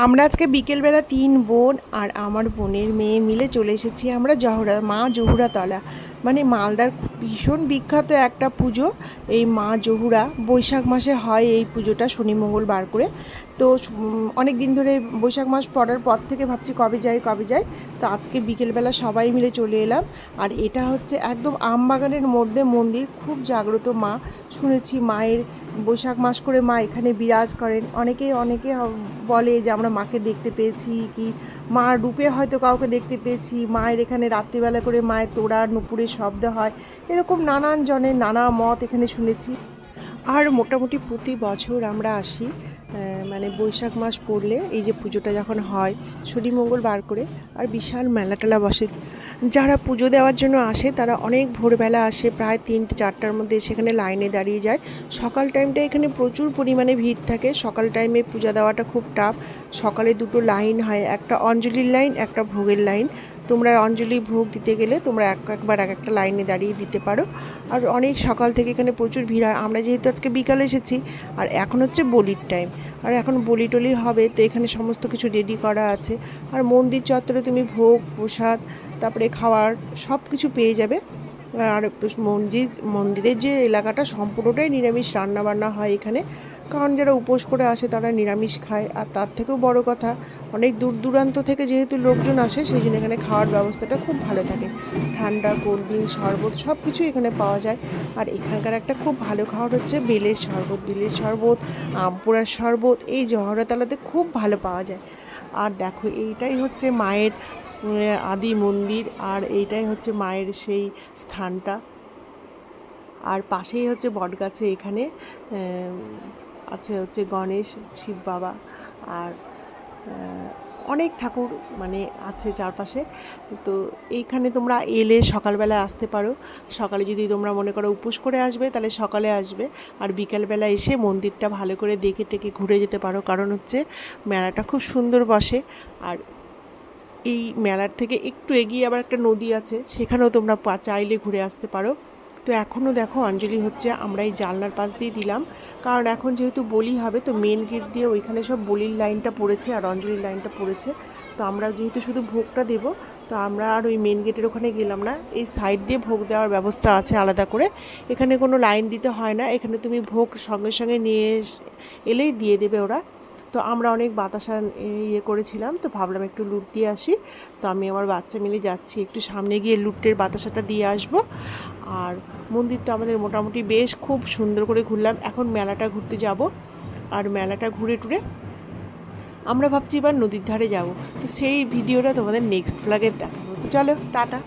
আমরা আজকে বিকেলবেলা 3 বোন আর আমার বোনের মেয়ে মিলে চলে এসেছি আমরা মা জহুরাতলা, মানে মালদার ভীষণ বিখ্যাত একটা পুজো। এই মা জহুরা বৈশাখ মাসে হয় এই পুজোটা, শনি মঙ্গলবার করে। তো অনেক দিন ধরে বৈশাখ মাস পড়ার পর থেকে ভাবছি কবে যাই। তো আজকে বিকেলবেলা সবাই মিলে চলে এলাম। আর এটা হচ্ছে একদম আমবাগানের মধ্যে মন্দির, খুব জাগ্রত মা। শুনেছি মায়ের বৈশাখ মাস করে মা এখানে বিরাজ করেন। অনেকে বলে যে আমরা মাকে দেখতে পেয়েছি, কি মার রূপে হয়তো কাউকে দেখতে পেয়েছি। মায়ের এখানে রাত্রিবেলা করে মায়ের তোড়ার নুপুরের শব্দ হয়, এরকম নানান জনের নানা মত এখানে শুনেছি। আর মোটামুটি প্রতি বছর আমরা আসি, মানে বৈশাখ মাস পড়লে এই যে পুজোটা যখন হয় শনি মঙ্গলবার করে, আর বিশাল মেলা টেলা বসে। যারা পুজো দেওয়ার জন্য আসে তারা অনেক ভোরবেলা আসে, প্রায় 3-4টার মধ্যে সেখানে লাইনে দাঁড়িয়ে যায়। সকাল টাইমটা এখানে প্রচুর পরিমাণে ভিড় থাকে। সকাল টাইমে পূজা দেওয়াটা খুব টাফ। সকালে দুটো লাইন হয়, একটা অঞ্জলির লাইন, একটা ভোগের লাইন। তোমরা অঞ্জলি ভোগ দিতে গেলে তোমরা একবার এক একটা লাইনে দাঁড়িয়ে দিতে পারো। আর অনেক সকাল থেকে এখানে প্রচুর ভিড় হয়। আমরা যেহেতু আজকে বিকালে এসেছি, আর এখন হচ্ছে বলির টাইম, আর এখন বলি টলি হবে, তো এখানে সমস্ত কিছু রেডি করা আছে। আর মন্দির চত্বরে তুমি ভোগ প্রসাদ তারপরে খাওয়ার সব কিছু পেয়ে যাবে। আর মন্দিরের যে এলাকাটা সম্পূর্ণটাই নিরামিষ রান্নাবান্না হয় এখানে, কারণ যারা উপোস করে আসে তারা নিরামিষ খায়। আর তার থেকেও বড় কথা, অনেক দূর দূরান্ত থেকে যেহেতু লোকজন আসে, সেই জন্য এখানে খাওয়ার ব্যবস্থাটা খুব ভালো থাকে। ঠান্ডা কোল্ড ড্রিঙ্কস, শরবত সব কিছু এখানে পাওয়া যায়। আর এখানকার একটা খুব ভালো খাবার হচ্ছে বেলের শরবত, আম পোড়ার শরবত, এই জহরতলাতে খুব ভালো পাওয়া যায়। আর দেখো এইটাই হচ্ছে মায়ের আদি মন্দির, আর এইটাই হচ্ছে মায়ের সেই স্থানটা। আর পাশেই হচ্ছে বটগাছে এখানে আছে হচ্ছে গণেশ, শিব বাবা, আর অনেক ঠাকুর মানে আছে চারপাশে। তো এইখানে তোমরা এলে সকালবেলা আসতে পারো। সকালে যদি তোমরা মনে করো উপোস করে আসবে তাহলে সকালে আসবে, আর বিকালবেলা এসে মন্দিরটা ভালো করে দেখে টেকে ঘুরে যেতে পারো, কারণ হচ্ছে মেলাটা খুব সুন্দর বসে। আর এই মেলার থেকে একটু এগিয়ে আবার একটা নদী আছে, সেখানেও তোমরা চাইলে ঘুরে আসতে পারো। তো এখনও দেখো অঞ্জলি হচ্ছে, আমরা এই জানলার পাশ দিয়ে দিলাম, কারণ এখন যেহেতু বলি হবে তো মেন গেট দিয়ে ওইখানে সব বলির লাইনটা পড়েছে আর অঞ্জলির লাইনটা পড়েছে। তো আমরা যেহেতু শুধু ভোগটা দেব, তো আমরা আর ওই মেন গেটের ওখানে গেলাম না। এই সাইড দিয়ে ভোগ দেওয়ার ব্যবস্থা আছে আলাদা করে, এখানে কোনো লাইন দিতে হয় না। এখানে তুমি ভোগ সঙ্গে সঙ্গে নিয়ে এলেই দিয়ে দেবে ওরা। তো আমরা অনেক বাতাসা করেছিলাম, তো ভাবলাম একটু লুট দিয়ে আসি। তো আমি আমার বাচ্চা মিলে যাচ্ছি, একটু সামনে গিয়ে লুটের বাতাসাটা দিয়ে আসবো। আর মন্দির তো আমাদের মোটামুটি বেশ খুব সুন্দর করে ঘুরলাম। এখন মেলাটা ঘুরতে যাব, আর মেলাটা ঘুরে টুরে আমরা ভাবছি এবার নদীর ধারে যাব। তো সেই ভিডিওটা তোমাদের নেক্সট ব্লগে দেখাবো। চলো টাটা।